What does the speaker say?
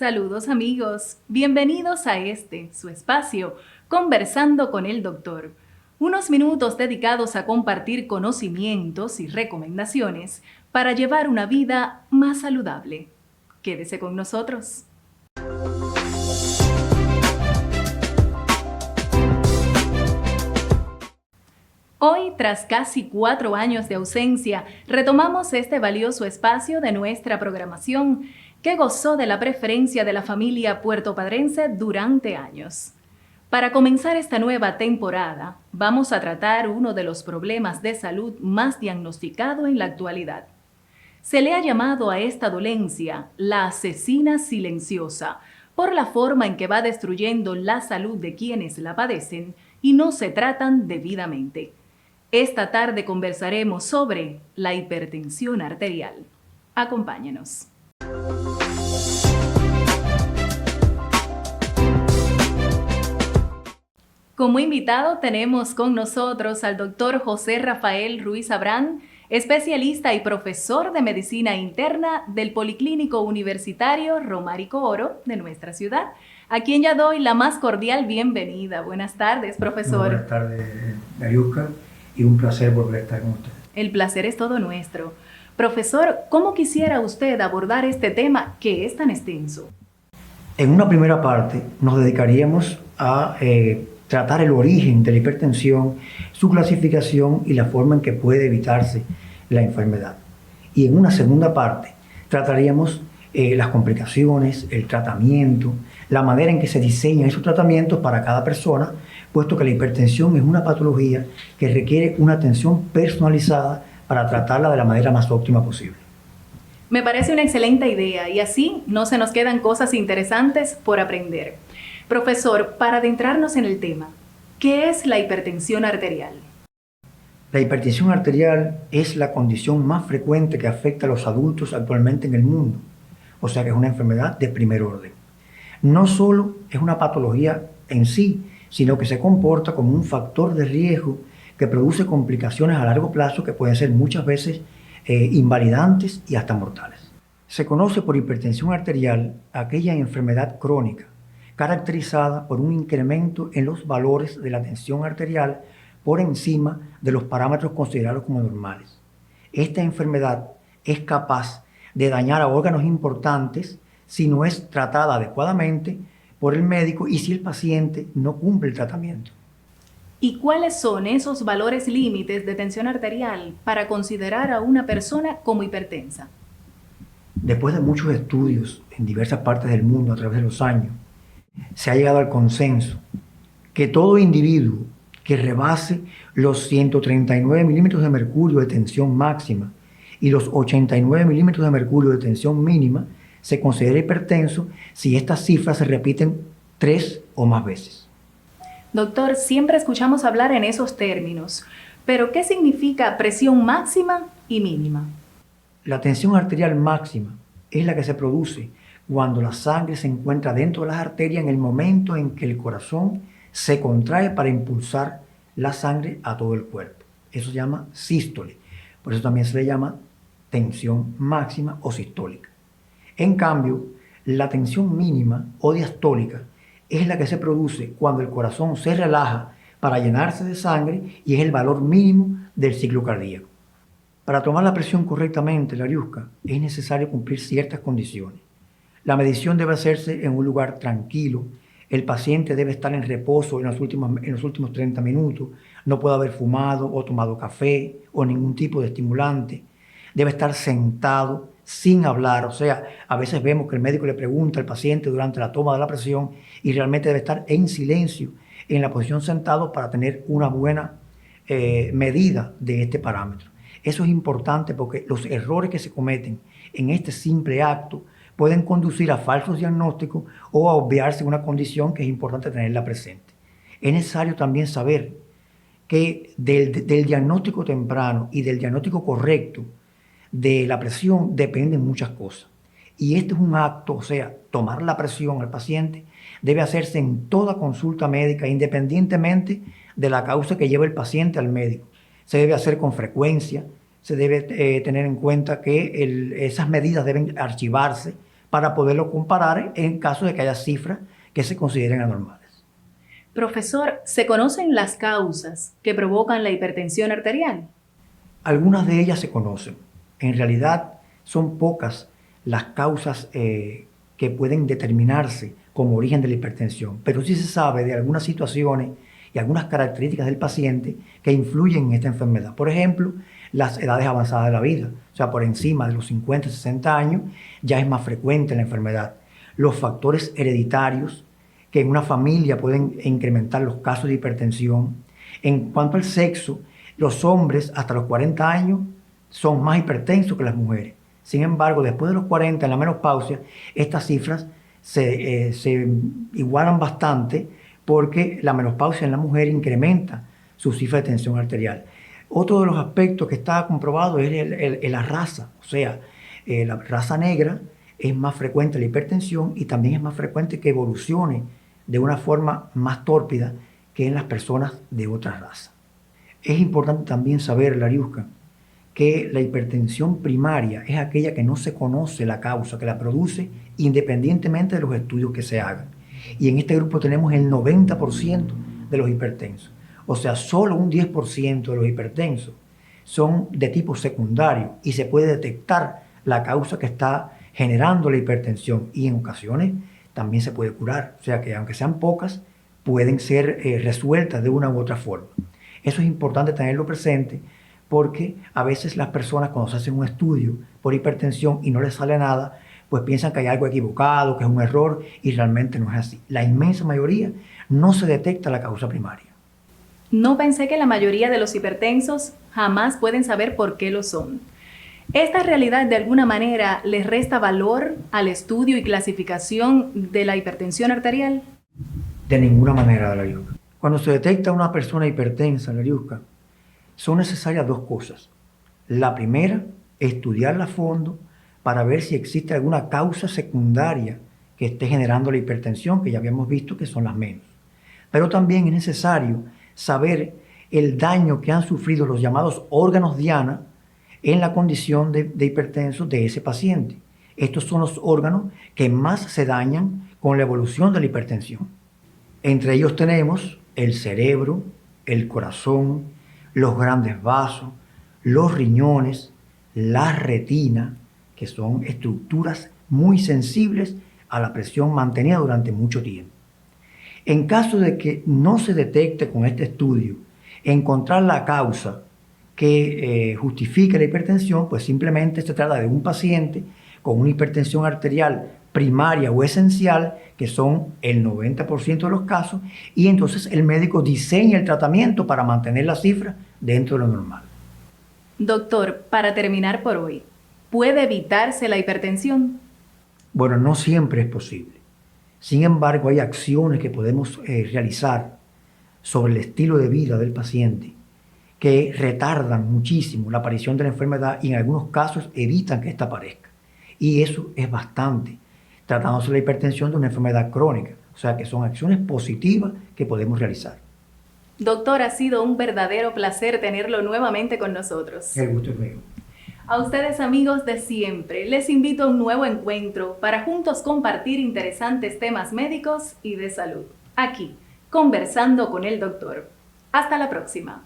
Saludos amigos, bienvenidos a su espacio, Conversando con el Doctor. Unos minutos dedicados a compartir conocimientos y recomendaciones para llevar una vida más saludable. Quédese con nosotros. Hoy, tras casi 4 años de ausencia, retomamos este valioso espacio de nuestra programación que gozó de la preferencia de la familia puertopadrense durante años. Para comenzar esta nueva temporada, vamos a tratar uno de los problemas de salud más diagnosticado en la actualidad. Se le ha llamado a esta dolencia la asesina silenciosa, por la forma en que va destruyendo la salud de quienes la padecen y no se tratan debidamente. Esta tarde conversaremos sobre la hipertensión arterial. Acompáñenos. Como invitado tenemos con nosotros al doctor José Rafael Ruiz Abrán, especialista y profesor de medicina interna del Policlínico Universitario Romárico Oro de nuestra ciudad, a quien ya doy la más cordial bienvenida. Buenas tardes, profesor. Muy buenas tardes, Mariusca, y un placer volver a estar con usted. El placer es todo nuestro. Profesor, ¿cómo quisiera usted abordar este tema que es tan extenso? En una primera parte nos dedicaríamos a tratar el origen de la hipertensión, su clasificación y la forma en que puede evitarse la enfermedad. Y en una segunda parte trataríamos las complicaciones, el tratamiento, la manera en que se diseñan esos tratamientos para cada persona, puesto que la hipertensión es una patología que requiere una atención personalizada para tratarla de la manera más óptima posible. Me parece una excelente idea y así no se nos quedan cosas interesantes por aprender. Profesor, para adentrarnos en el tema, ¿qué es la hipertensión arterial? La hipertensión arterial es la condición más frecuente que afecta a los adultos actualmente en el mundo, o sea que es una enfermedad de primer orden. No solo es una patología en sí, sino que se comporta como un factor de riesgo que produce complicaciones a largo plazo que pueden ser muchas veces invalidantes y hasta mortales. Se conoce por hipertensión arterial aquella enfermedad crónica caracterizada por un incremento en los valores de la tensión arterial por encima de los parámetros considerados como normales. Esta enfermedad es capaz de dañar a órganos importantes si no es tratada adecuadamente por el médico y si el paciente no cumple el tratamiento. ¿Y cuáles son esos valores límites de tensión arterial para considerar a una persona como hipertensa? Después de muchos estudios en diversas partes del mundo a través de los años, se ha llegado al consenso que todo individuo que rebase los 139 milímetros de mercurio de tensión máxima y los 89 milímetros de mercurio de tensión mínima se considera hipertenso si estas cifras se repiten 3 o más veces. Doctor, siempre escuchamos hablar en esos términos, pero ¿qué significa presión máxima y mínima? La tensión arterial máxima es la que se produce cuando la sangre se encuentra dentro de las arterias en el momento en que el corazón se contrae para impulsar la sangre a todo el cuerpo. Eso se llama sístole. Por eso también se le llama tensión máxima o sistólica. En cambio, la tensión mínima o diastólica es la que se produce cuando el corazón se relaja para llenarse de sangre y es el valor mínimo del ciclo cardíaco. Para tomar la presión correctamente, Lariusca, es necesario cumplir ciertas condiciones. La medición debe hacerse en un lugar tranquilo. El paciente debe estar en reposo en los últimos 30 minutos. No puede haber fumado o tomado café o ningún tipo de estimulante. Debe estar sentado sin hablar. O sea, a veces vemos que el médico le pregunta al paciente durante la toma de la presión y realmente debe estar en silencio en la posición sentado para tener una buena medida de este parámetro. Eso es importante porque los errores que se cometen en este simple acto pueden conducir a falsos diagnósticos o a obviarse una condición que es importante tenerla presente. Es necesario también saber que del diagnóstico temprano y del diagnóstico correcto de la presión dependen muchas cosas. Y este es un acto, o sea, tomar la presión al paciente debe hacerse en toda consulta médica, independientemente de la causa que lleve el paciente al médico. Se debe hacer con frecuencia, se debe tener en cuenta que esas medidas deben archivarse para poderlo comparar en caso de que haya cifras que se consideren anormales. Profesor, ¿se conocen las causas que provocan la hipertensión arterial? Algunas de ellas se conocen. En realidad son pocas las causas que pueden determinarse como origen de la hipertensión, pero sí se sabe de algunas situaciones y algunas características del paciente que influyen en esta enfermedad. Por ejemplo, las edades avanzadas de la vida, o sea, por encima de los 50, 60 años, ya es más frecuente la enfermedad. Los factores hereditarios que en una familia pueden incrementar los casos de hipertensión. En cuanto al sexo, los hombres hasta los 40 años son más hipertensos que las mujeres. Sin embargo, después de los 40, en la menopausia, estas cifras se igualan bastante porque la menopausia en la mujer incrementa su cifra de tensión arterial. Otro de los aspectos que está comprobado es la raza, o sea, la raza negra es más frecuente la hipertensión y también es más frecuente que evolucione de una forma más tórpida que en las personas de otra raza. Es importante también saber, Lariusca, que la hipertensión primaria es aquella que no se conoce la causa que la produce independientemente de los estudios que se hagan. Y en este grupo tenemos el 90% de los hipertensos. O sea, solo un 10% de los hipertensos son de tipo secundario y se puede detectar la causa que está generando la hipertensión y en ocasiones también se puede curar. O sea que aunque sean pocas, pueden ser resueltas de una u otra forma. Eso es importante tenerlo presente porque a veces las personas cuando se hacen un estudio por hipertensión y no les sale nada, pues piensan que hay algo equivocado, que es un error y realmente no es así. La inmensa mayoría no se detecta la causa primaria. No pensé que la mayoría de los hipertensos jamás pueden saber por qué lo son. ¿Esta realidad de alguna manera les resta valor al estudio y clasificación de la hipertensión arterial? De ninguna manera, Lariusca. Cuando se detecta una persona hipertensa, Lariusca, son necesarias dos cosas. La primera, estudiarla a fondo para ver si existe alguna causa secundaria que esté generando la hipertensión, que ya habíamos visto que son las menos. Pero también es necesario saber el daño que han sufrido los llamados órganos diana en la condición de hipertenso de ese paciente. Estos son los órganos que más se dañan con la evolución de la hipertensión. Entre ellos tenemos el cerebro, el corazón, los grandes vasos, los riñones, la retina, que son estructuras muy sensibles a la presión mantenida durante mucho tiempo. En caso de que no se detecte con este estudio encontrar la causa que justifique la hipertensión, pues simplemente se trata de un paciente con una hipertensión arterial primaria o esencial, que son el 90% de los casos, y entonces el médico diseña el tratamiento para mantener la cifra dentro de lo normal. Doctor, para terminar por hoy, ¿puede evitarse la hipertensión? Bueno, no siempre es posible. Sin embargo, hay acciones que podemos realizar sobre el estilo de vida del paciente que retardan muchísimo la aparición de la enfermedad y en algunos casos evitan que ésta aparezca. Y eso es bastante, tratándose la hipertensión de una enfermedad crónica. O sea que son acciones positivas que podemos realizar. Doctor, ha sido un verdadero placer tenerlo nuevamente con nosotros. El gusto es mío. A ustedes, amigos de siempre, les invito a un nuevo encuentro para juntos compartir interesantes temas médicos y de salud. Aquí, conversando con el doctor. Hasta la próxima.